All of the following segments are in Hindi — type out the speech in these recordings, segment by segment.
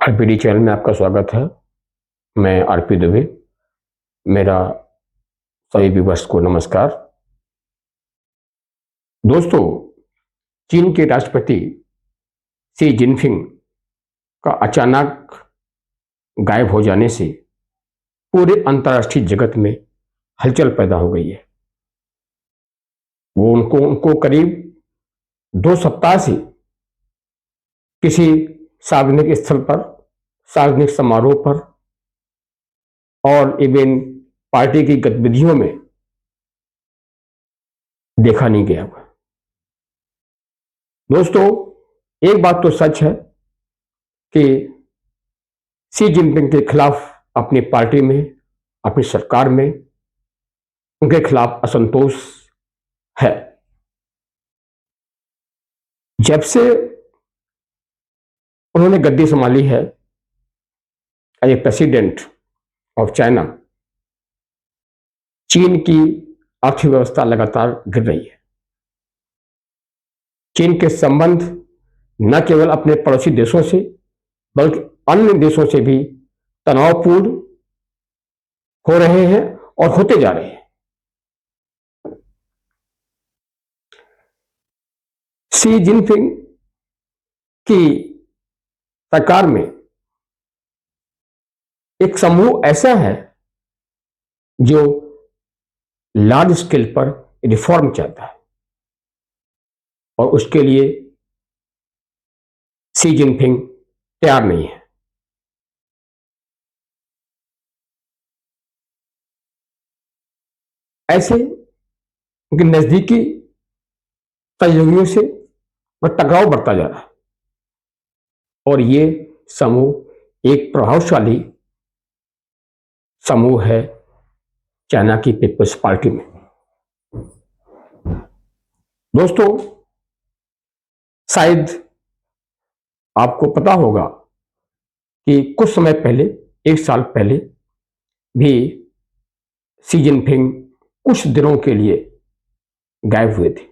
आरपीडी चैनल में आपका स्वागत है। मैं आरपी दुबे। मेरा सभी व्यूअर्स को नमस्कार। दोस्तों, चीन के राष्ट्रपति शी जिनपिंग का अचानक गायब हो जाने से पूरे अंतर्राष्ट्रीय जगत में हलचल पैदा हो गई है। वो उनको करीब 2 सप्ताह से किसी सार्वजनिक स्थल पर, सार्वजनिक समारोह पर और इवन पार्टी की गतिविधियों में देखा नहीं गया। दोस्तों, एक बात तो सच है कि शी जिनपिंग के खिलाफ अपनी पार्टी में, अपनी सरकार में उनके खिलाफ असंतोष है। जब से उन्होंने गद्दी संभाली है as a president of China, चीन की अर्थव्यवस्था लगातार गिर रही है। चीन के संबंध न केवल अपने पड़ोसी देशों से बल्कि अन्य देशों से भी तनावपूर्ण हो रहे हैं और होते जा रहे हैं। शी जिनपिंग की सरकार में एक समूह ऐसा है जो लार्ज स्केल पर रिफॉर्म चाहता है और उसके लिए शी जिनपिंग तैयार नहीं है। ऐसे उनके नजदीकी सहयोगियों से वह टकराव बढ़ता जा रहा है और ये समूह एक प्रभावशाली समूह है चाइना की पीपल्स पार्टी में। दोस्तों, शायद आपको पता होगा कि कुछ समय पहले, 1 साल पहले भी शी जिनपिंग कुछ दिनों के लिए गायब हुए थे।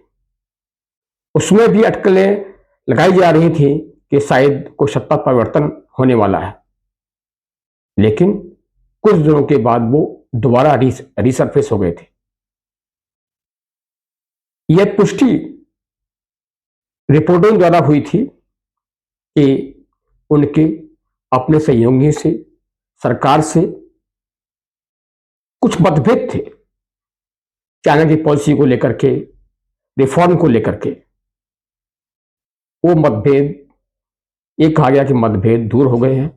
उसमें भी अटकलें लगाई जा रही थी कि शायद कोई सत्ता परिवर्तन होने वाला है, लेकिन कुछ दिनों के बाद वो दोबारा रिसर्फेस हो गए थे। यह पुष्टि रिपोर्टों द्वारा हुई थी कि उनके अपने सहयोगियों से, सरकार से कुछ मतभेद थे चाइना की पॉलिसी को लेकर के, रिफॉर्म को लेकर के। वो मतभेद, ये कहा गया कि मतभेद दूर हो गए हैं।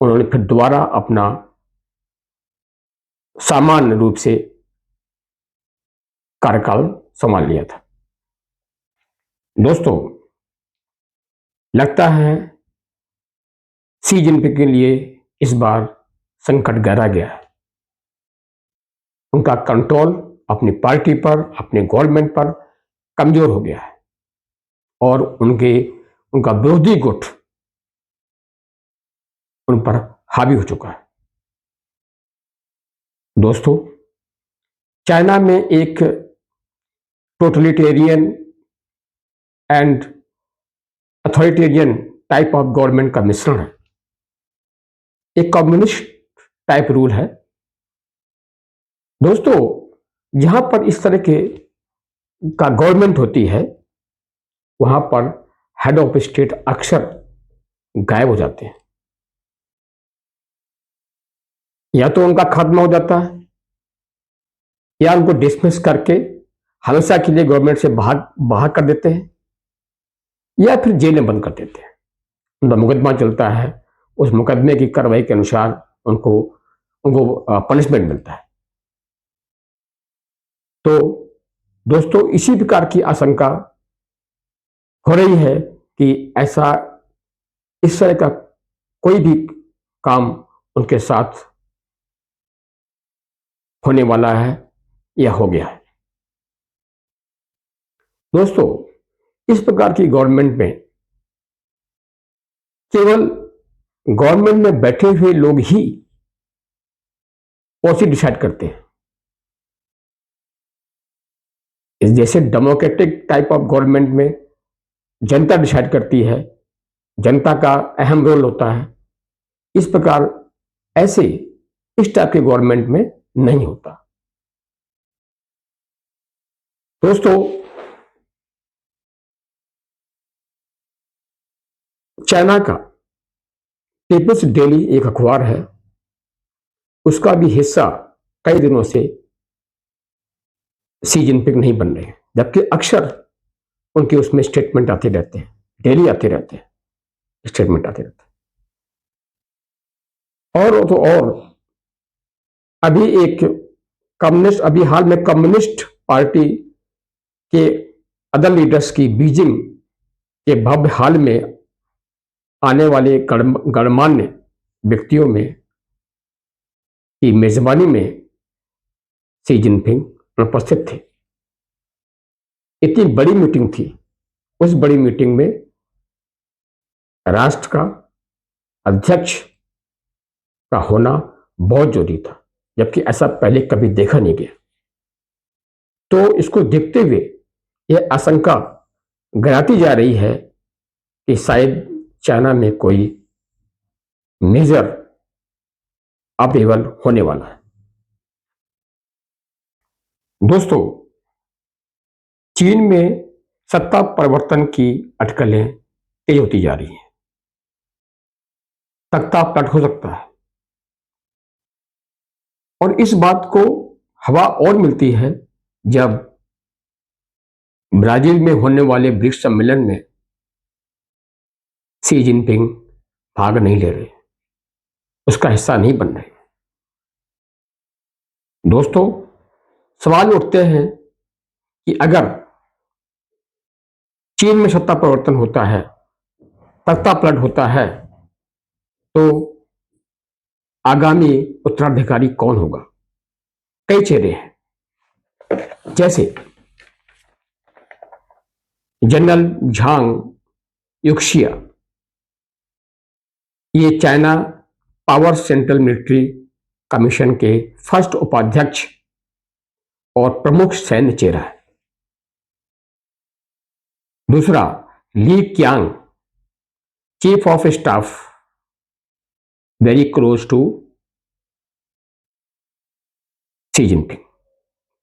उन्होंने फिर दोबारा अपना सामान्य रूप से कार्यकाल संभाल लिया था। दोस्तों, लगता है शी जिनपिंग के लिए इस बार संकट गहरा गया है। उनका कंट्रोल अपनी पार्टी पर, अपने गवर्नमेंट पर कमजोर हो गया है और उनका विरोधी गुट उन पर हावी हो चुका है। दोस्तों, चाइना में एक totalitarian and authoritarian type of government का मिश्रण है। एक कम्युनिस्ट टाइप रूल है। दोस्तों, जहां पर इस तरह के का गवर्नमेंट होती है, वहां पर हेड ऑफ स्टेट अक्सर गायब हो जाते हैं। या तो उनका खात्मा हो जाता है या उनको डिसमिस करके हमेशा के लिए गवर्नमेंट से बाहर कर देते हैं या फिर जेल में बंद कर देते हैं। उनका मुकदमा चलता है, उस मुकदमे की कार्रवाई के अनुसार उनको पनिशमेंट मिलता है। तो दोस्तों, इसी प्रकार की आशंका हो रही है कि इस तरह का कोई भी काम उनके साथ होने वाला है या हो गया है। दोस्तों, इस प्रकार की गवर्नमेंट में केवल गवर्नमेंट में बैठे हुए लोग ही पॉलिसी डिसाइड करते हैं। जैसे डेमोक्रेटिक टाइप ऑफ गवर्नमेंट में जनता डिसाइड करती है, जनता का अहम रोल होता है। इस प्रकार ऐसे इस टाइप के गवर्नमेंट में नहीं होता। दोस्तों, चाइना का पीपल्स डेली एक अखबार है, उसका भी हिस्सा कई दिनों से शी जिनपिंग नहीं बन रहे हैं, जबकि अक्सर उनके उसमें स्टेटमेंट आते रहते हैं, डेली आते रहते हैं, स्टेटमेंट आते रहते हैं। और तो और अभी एक कम्युनिस्ट, अभी हाल में कम्युनिस्ट पार्टी के अदर लीडर्स की बीजिंग के भव्य हाल में आने वाले गणमान्य व्यक्तियों में की मेजबानी में शी जिनपिंग उपस्थित थे। इतनी बड़ी मीटिंग थी, उस बड़ी मीटिंग में राष्ट्र का अध्यक्ष का होना बहुत जरूरी था, जबकि ऐसा पहले कभी देखा नहीं गया। तो इसको देखते हुए यह आशंका गिराती जा रही है कि शायद चाइना में कोई मेजर अपहेवल होने वाला है। दोस्तों, चीन में सत्ता परिवर्तन की अटकलें तेज होती जा रही हैं। तख्ता पलट हो सकता है, और इस बात को हवा और मिलती है जब ब्राजील में होने वाले ब्रिक्स सम्मेलन में शी जिनपिंग भाग नहीं ले रहे, उसका हिस्सा नहीं बन रहे। दोस्तों, सवाल उठते हैं कि अगर चीन में सत्ता परिवर्तन होता है, तख्ता पलट होता है, तो आगामी उत्तराधिकारी कौन होगा? कई चेहरे हैं, जैसे जनरल झांग युक्शिया, ये China power central military commission के फर्स्ट उपाध्यक्ष और प्रमुख सैन्य चेहरा है। दूसरा, Li Qiang, chief of staff, very close to Xi Jinping,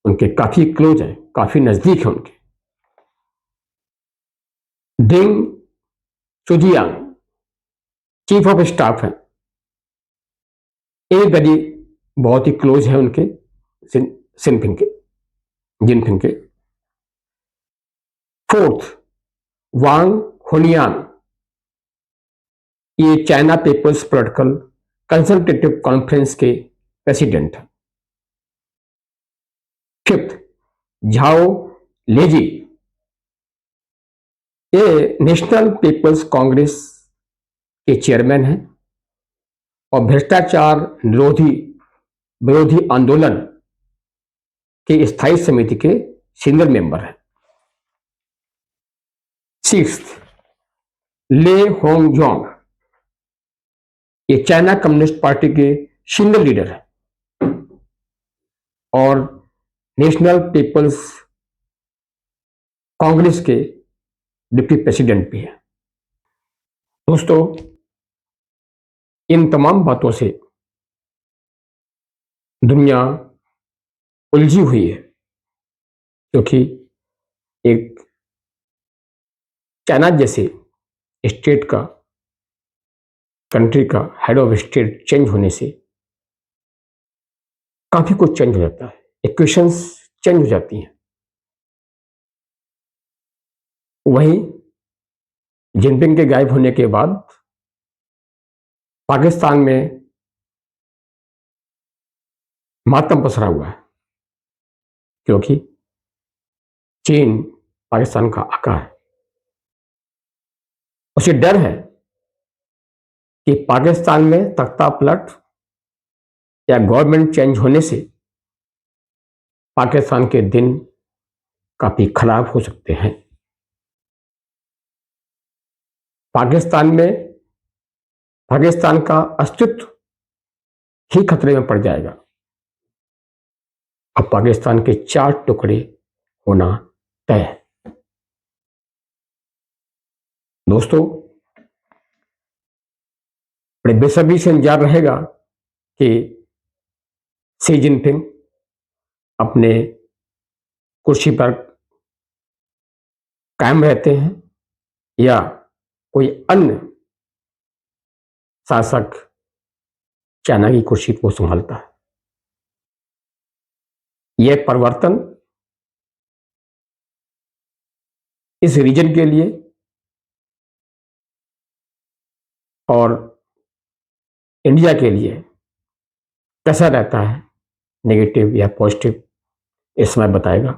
उनके काफी क्लोज हैं, काफी नजदीक है उनके। Deng Chujiang, chief of staff है, एक गरी बहुत ही क्लोज है उनके जिनपिंग के। फोर्थ, वांग हुनियान, ये China People's Political Consultative Conference के प्रेसिडेंट हैं। फिफ्थ, झाओ लेजी, ये नेशनल पीपल्स कांग्रेस के चेयरमैन हैं और भ्रष्टाचार विरोधी आंदोलन के स्थायी समिति के सीनियर मेंबर हैं। सिक्स्थ, ले होंगजोंग, ये चाइना कम्युनिस्ट पार्टी के सीनियर लीडर हैं और नेशनल पीपल्स कांग्रेस के डिप्टी प्रेसिडेंट भी हैं। दोस्तों, इन तमाम बातों से दुनिया उलझी हुई है, क्योंकि एक चाइना जैसे स्टेट का, कंट्री का हेड ऑफ स्टेट चेंज होने से काफी कुछ चेंज हो जाता है, इक्वेशंस चेंज हो जाती हैं। वहीं जिनपिंग के गायब होने के बाद पाकिस्तान में मातम पसरा हुआ है, क्योंकि चीन पाकिस्तान का आका है। उसे डर है कि पाकिस्तान में तख्ता पलट या गवर्नमेंट चेंज होने से पाकिस्तान के दिन काफी खराब हो सकते हैं। पाकिस्तान का अस्तित्व ही खतरे में पड़ जाएगा। अब पाकिस्तान के 4 टुकड़े होना तय है। दोस्तों, बड़े बेसब्री से इंतजार रहेगा कि शी जिनपिंग अपने कुर्सी पर कायम रहते हैं या कोई अन्य शासक चाइना की कुर्सी को संभालता है। यह परिवर्तन इस रीजन के लिए और इंडिया के लिए कैसा रहता है, नेगेटिव या पॉजिटिव, इस समय बताएगा।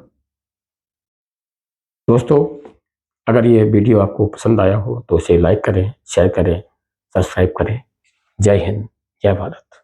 दोस्तों, अगर ये वीडियो आपको पसंद आया हो तो इसे लाइक करें, शेयर करें, सब्सक्राइब करें। जय हिंद, जय भारत।